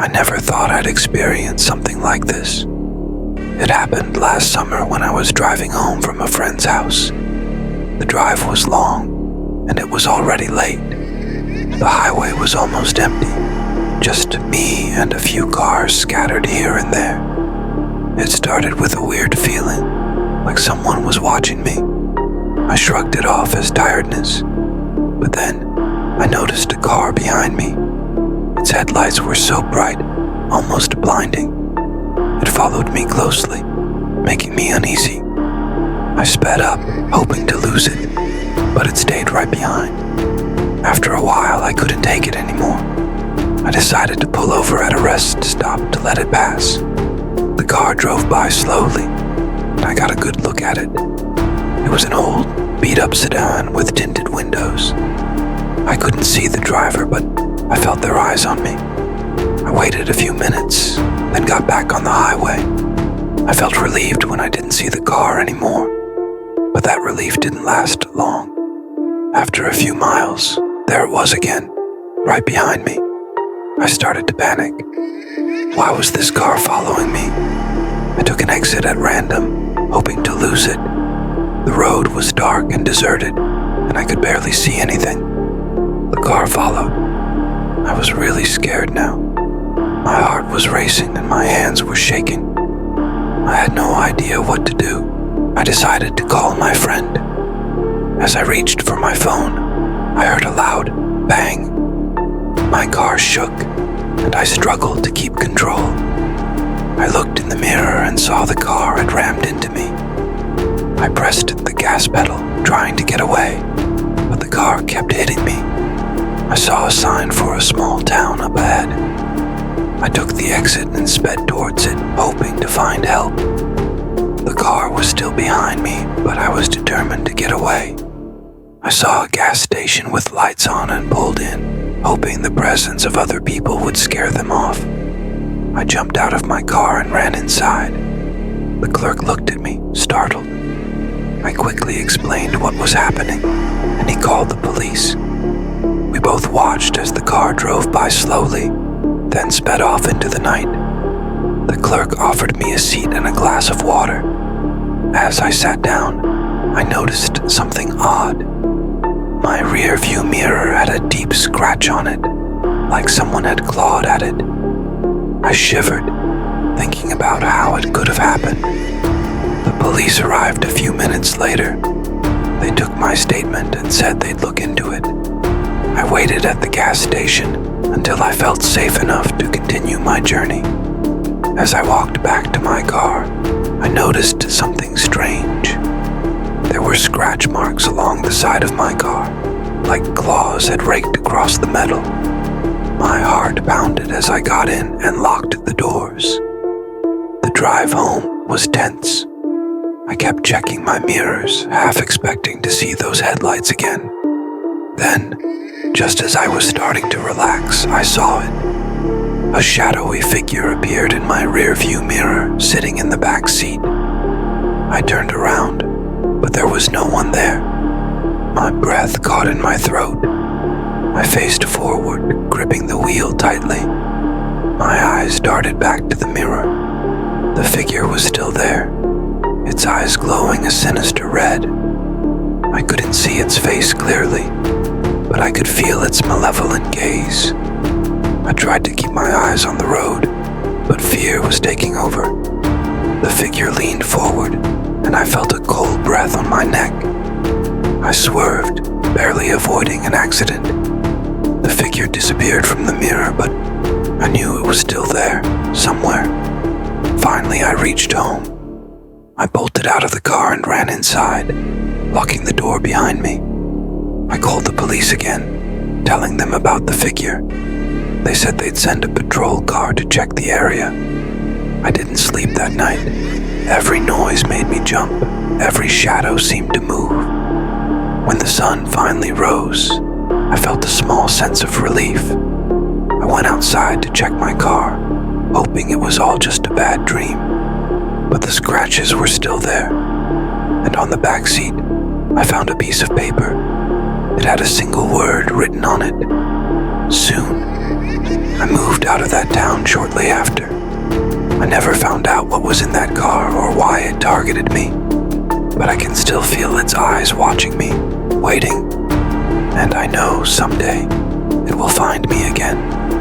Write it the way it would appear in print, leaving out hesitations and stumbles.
I never thought I'd experience something like this. It happened last summer when I was driving home from a friend's house. The drive was long, and it was already late. The highway was almost empty, just me and a few cars scattered here and there. It started with a weird feeling, like someone was watching me. I shrugged it off as tiredness, but then I noticed a car behind me. Its headlights were so bright, almost blinding. It followed me closely, making me uneasy. I sped up, hoping to lose it, but it stayed right behind. After a while, I couldn't take it anymore. I decided to pull over at a rest stop to let it pass. The car drove by slowly, and I got a good look at it. It was an old, beat-up sedan with tinted windows. I couldn't see the driver, but I felt their eyes on me. I waited a few minutes, then got back on the highway. I felt relieved when I didn't see the car anymore, but that relief didn't last long. After a few miles, there it was again, right behind me. I started to panic. Why was this car following me? I took an exit at random, hoping to lose it. The road was dark and deserted, and I could barely see anything. The car followed. I was really scared now. My heart was racing and my hands were shaking. I had no idea what to do. I decided to call my friend. As I reached for my phone, I heard a loud bang. My car shook, and I struggled to keep control. I looked in the mirror and saw the car had rammed into me. I pressed the gas pedal, trying to get away, but the car kept hitting me. I saw a sign for a small town up ahead. I took the exit and sped towards it, hoping to find help. The car was still behind me, but I was determined to get away. I saw a gas station with lights on and pulled in, hoping the presence of other people would scare them off. I jumped out of my car and ran inside. The clerk looked at me, startled. I quickly explained what was happening, and he called the police. We both watched as the car drove by slowly, then sped off into the night. The clerk offered me a seat and a glass of water. As I sat down, I noticed something odd. My rear-view mirror had a deep scratch on it, like someone had clawed at it. I shivered, thinking about how it could have happened. The police arrived a few minutes later. They took my statement and said they'd look into it. I waited at the gas station until I felt safe enough to continue my journey. As I walked back to my car, I noticed something strange. There were scratch marks along the side of my car, like claws had raked across the metal. My heart pounded as I got in and locked the doors. The drive home was tense. I kept checking my mirrors, half expecting to see those headlights again. Then, just as I was starting to relax, I saw it. A shadowy figure appeared in my rear-view mirror, sitting in the back seat. I turned around, but there was no one there. My breath caught in my throat. I faced forward, gripping the wheel tightly. My eyes darted back to the mirror. The figure was still there, its eyes glowing a sinister red. I couldn't see its face clearly, but I could feel its malevolent gaze. I tried to keep my eyes on the road, but fear was taking over. The figure leaned forward, and I felt a cold breath on my neck. I swerved, barely avoiding an accident. The figure disappeared from the mirror, but I knew it was still there, somewhere. Finally, I reached home. I bolted out of the car and ran inside, locking the door behind me. I called the police again, telling them about the figure. They said they'd send a patrol car to check the area. I didn't sleep that night. Every noise made me jump. Every shadow seemed to move. When the sun finally rose, I felt a small sense of relief. I went outside to check my car, hoping it was all just a bad dream. But the scratches were still there. And on the back seat, I found a piece of paper. It had a single word written on it. Soon. I moved out of that town shortly after. I never found out what was in that car or why it targeted me, but I can still feel its eyes watching me, waiting, and I know someday it will find me again.